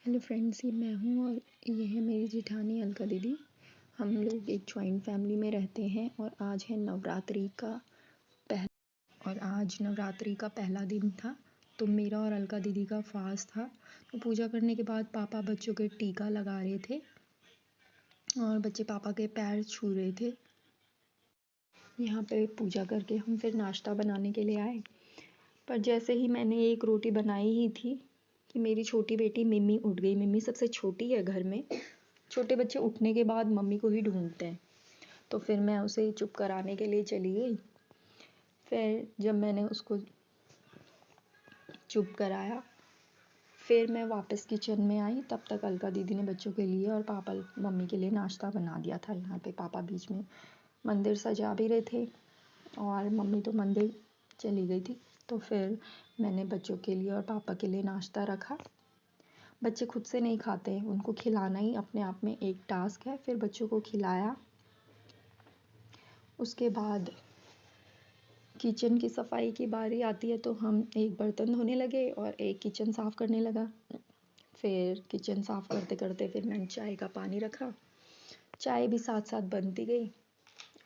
Hello friends, ये मैं हूँ और ये है मेरी जेठानी अलका दीदी। हम लोग एक जॉइंट फैमिली में रहते हैं और आज नवरात्रि का पहला दिन था। तो मेरा और अलका दीदी का फास्ट था। तो पूजा करने के बाद पापा बच्चों के टीका लगा रहे थे और बच्चे पापा के पैर छू रहे थे। यहाँ पे पूजा करके हम फिर नाश्ता बनाने के लिए आए। पर जैसे ही मैंने एक रोटी बनाई ही थी कि मेरी छोटी बेटी मिम्मी उठ गई। मिम्मी सबसे छोटी है घर में। छोटे बच्चे उठने के बाद मम्मी को ही ढूंढते हैं। तो फिर मैं उसे चुप कराने के लिए चली गई। फिर जब मैंने उसको चुप कराया, फिर मैं वापस किचन में आई। तब तक अलका दीदी ने बच्चों के लिए और पापा मम्मी के लिए नाश्ता बना दिया था। यहाँ पे पापा बीच में मंदिर सजा भी रहे थे और मम्मी तो मंदिर चली गई थी। तो फिर मैंने बच्चों के लिए और पापा के लिए नाश्ता रखा। बच्चे खुद से नहीं खाते हैं, उनको खिलाना ही अपने आप में एक टास्क है। फिर बच्चों को खिलाया। उसके बाद किचन की सफाई की बारी आती है तो हम एक बर्तन धोने लगे और एक किचन साफ़ करने लगा। फिर किचन साफ़ करते करते फिर मैंने चाय का पानी रखा। चाय भी साथ साथ बनती गई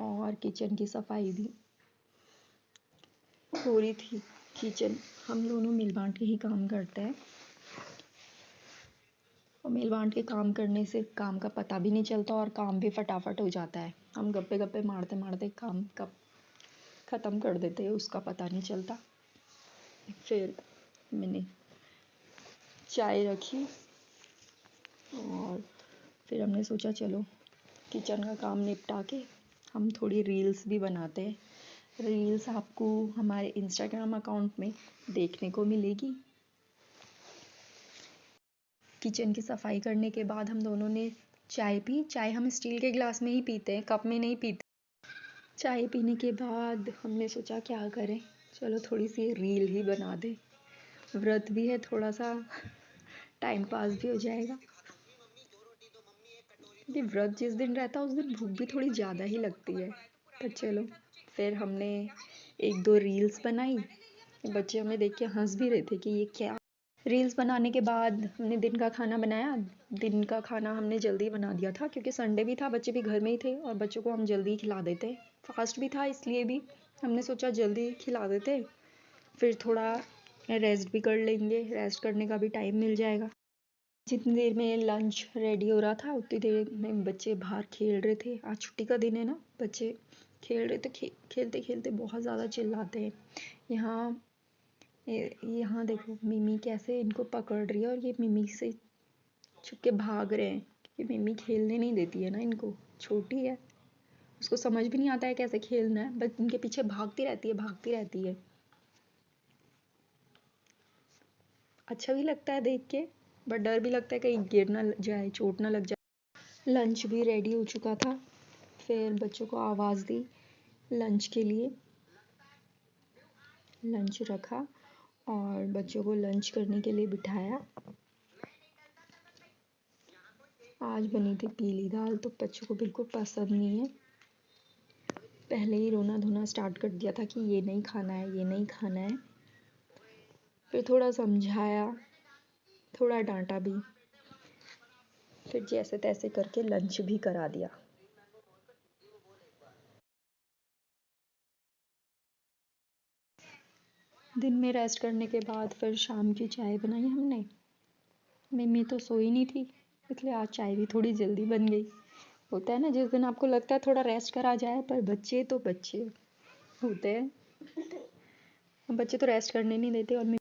और किचन की सफाई भी हो रही थी। किचन हम दोनों मिल बांट के ही काम करते हैं और मिल बांट के काम करने से काम का पता भी नहीं चलता और काम भी फटाफट हो जाता है। हम गप्पे गप्पे मारते मारते काम कब ख़त्म कर देते हैं उसका पता नहीं चलता। फिर मैंने चाय रखी और फिर हमने सोचा चलो किचन का काम निपटा के हम थोड़ी रील्स भी बनाते हैं। रील्स आपको हमारे इंस्टाग्राम अकाउंट में देखने को मिलेगी। किचन की सफाई करने के बाद हम दोनों ने चाय पी। चाय हम स्टील के गिलास में ही पीते हैं, कप में नहीं पीते। चाय पीने के बाद हमने सोचा क्या करें, चलो थोड़ी सी रील ही बना दे। व्रत भी है, थोड़ा सा टाइम पास भी हो जाएगा। क्योंकि व्रत जिस दिन रहता है उस दिन भूख भी थोड़ी ज़्यादा ही लगती है। पर चलो, फिर हमने एक दो रील्स बनाई। बच्चे हमें देख के हंस भी रहे थे कि ये क्या। रील्स बनाने के बाद हमने दिन का खाना बनाया। दिन का खाना हमने जल्दी बना दिया था क्योंकि संडे भी था, बच्चे भी घर में ही थे और बच्चों को हम जल्दी खिला देते। फास्ट भी था इसलिए भी हमने सोचा जल्दी खिला देते, फिर थोड़ा रेस्ट भी कर लेंगे, रेस्ट करने का भी टाइम मिल जाएगा। जितनी देर में लंच रेडी हो रहा था उतनी देर में बच्चे बाहर खेल रहे थे। आज छुट्टी का दिन है ना, बच्चे खेल रहे थे। खेलते खेलते बहुत ज़्यादा चिल्लाते हैं। यहाँ देखो मिमी कैसे इनको पकड़ रही है और ये मिमी से छुप के भाग रहे हैं क्योंकि मिमी खेलने नहीं देती है ना इनको। छोटी है, उसको समझ भी नहीं आता है कैसे खेलना है, बस इनके पीछे भागती रहती है। अच्छा भी लगता है देख के, बट डर भी लगता है कहीं गिर ना जाए, चोट ना लग जाए। लंच भी रेडी हो चुका था। फिर बच्चों को आवाज़ दी लंच के लिए। लंच रखा और बच्चों को लंच करने के लिए बिठाया। आज बनी थी पीली दाल, तो बच्चों को बिल्कुल पसंद नहीं है। पहले ही रोना धोना स्टार्ट कर दिया था कि ये नहीं खाना है, ये नहीं खाना है। फिर थोड़ा समझाया, थोड़ा डांटा भी, फिर जैसे तैसे करके लंच भी करा दिया। दिन में रेस्ट करने के बाद फिर शाम की चाय बनाई हमने। मिमी तो सोई नहीं थी इसलिए आज चाय भी थोड़ी जल्दी बन गई। होता है ना, जिस दिन आपको लगता है थोड़ा रेस्ट करा जाए, पर बच्चे तो बच्चे होते हैं, बच्चे तो रेस्ट करने नहीं देते। और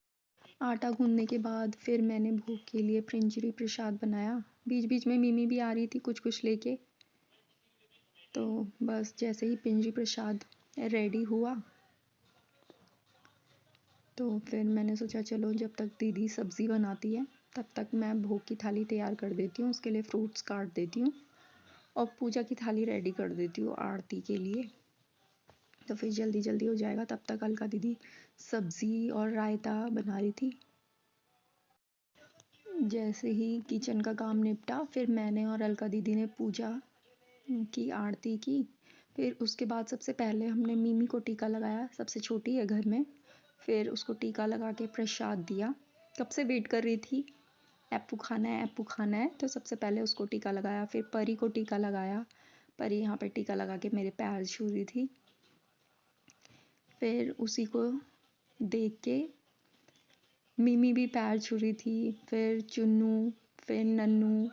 आटा गूंदने के बाद फिर मैंने भोग के लिए पिंजरी प्रसाद बनाया। बीच बीच में मिमी भी आ रही थी कुछ कुछ लेके। तो बस जैसे ही पिंजरी प्रसाद रेडी हुआ तो फिर मैंने सोचा चलो जब तक दीदी सब्ज़ी बनाती है तब तक मैं भोग की थाली तैयार कर देती हूँ, उसके लिए फ्रूट्स काट देती हूँ और पूजा की थाली रेडी कर देती हूँ आरती के लिए। तो फिर जल्दी जल्दी हो जाएगा। तब तक अलका दीदी सब्ज़ी और रायता बना रही थी। जैसे ही किचन का काम निपटा फिर मैंने और अलका दीदी ने पूजा की, आरती की। फिर उसके बाद सबसे पहले हमने मिमी को टीका लगाया, सबसे छोटी है घर में। फिर उसको टीका लगा के प्रसाद दिया। कब से वेट कर रही थी एप्पू खाना है, तो सबसे पहले उसको टीका लगाया, फिर परी को टीका लगाया। परी यहाँ पे टीका लगा के मेरे पैर छू रही थी। फिर उसी को देख के मिमी भी पैर छू रही थी, फिर चुन्नू, फिर नन्नू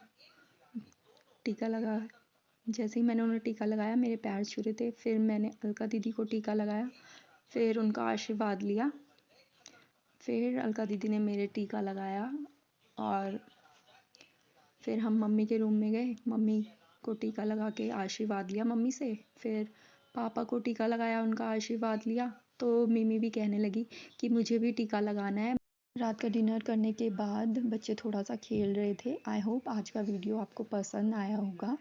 टीका लगा। जैसे ही मैंने उन्हें टीका लगाया मेरे पैर छू रहे थे। फिर मैंने अलका दीदी को टीका लगाया, फिर उनका आशीर्वाद लिया। फिर अलका दीदी ने मेरे टीका लगाया और फिर हम मम्मी के रूम में गए, मम्मी को टीका लगा के आशीर्वाद लिया मम्मी से। फिर पापा को टीका लगाया, उनका आशीर्वाद लिया। तो मिमी भी कहने लगी कि मुझे भी टीका लगाना है। रात का डिनर करने के बाद बच्चे थोड़ा सा खेल रहे थे। आई होप आज का वीडियो आपको पसंद आया होगा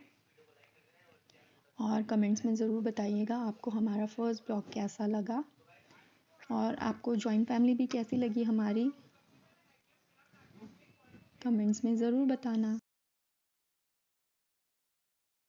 और कमेंट्स में ज़रूर बताइएगा आपको हमारा फर्स्ट ब्लॉग कैसा लगा और आपको जॉइंट फैमिली भी कैसी लगी हमारी, कमेंट्स में ज़रूर बताना।